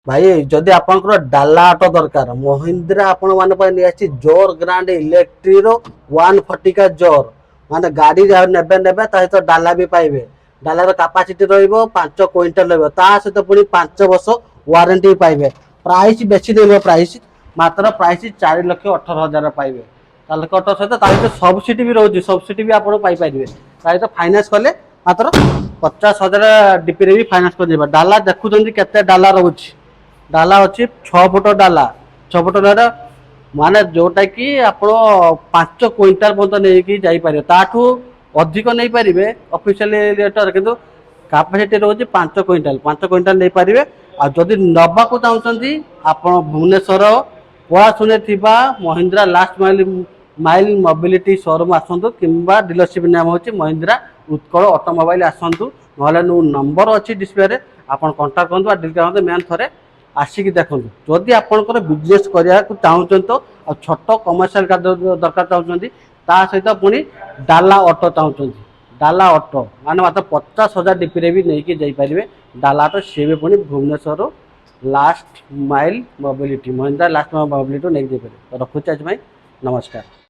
भाई जदि आपनकर डाला ऑटो दरकार महिंद्रा आपण माने पय नै आछि जोर ग्रांड इलेक्ट्री रो 140 का जोर माने गाड़ी जा नेबे नेबे ता तो डाला भी पाइबे। डालार कैपेसिटी रहइबो 5 क्विंटल रहइबो ता सहित पुनी 5 वर्ष वारंटी पाइबे। प्राइस बेसी देबो प्राइस मात्र प्राइस 4,18,000 पाइबे। ताले कट सहित ता सब्सिडी भी रहउछि सब्सिडी भी आपण पाइ पाइबे। ता तो फाइनेंस कले मात्र 50,000 डीपी रे भी फाइनेंस कर देबा। डाला देखुछन केते डाला रहउछि डाला अच्छी 6 फुट डाला 6 फुट डाला माने जोटा कि आप 5 क्विंटाल पर्यटन नहीं जापर ताठू अधिक नहीं पारे ऑफिशियल लेटर किंतु कैपेसिटी रोज 5 क्विंटाल नहीं पारे। आदि नवाक चाहते आप भुवनेश्वर पलाशुने थिबा Mahindra last mile mobility showroom आसतु कि डीलरशिप नाम हो महिंद्रा उत्कल ऑटोमोबाइल आसतु ना नंबर अच्छी डिस्प्ले आप कंटाक्ट करूँ डील करते मेन थे आसिक देखो जदि आपंकर बिजनेस करने को चाहते तो छोट कमर्शियल दरकार चाहते सहित पुणी डाला ऑटो चाहते डाला ऑटो माने मात्र 50,000 डीपी भी नहीं जाइपारे। डाला ऑटो सी भी पुणी Bhubaneswar last mile mobility Mahindra last mile mobility नहीं जाइए। रखुच्छे आज भाई नमस्कार।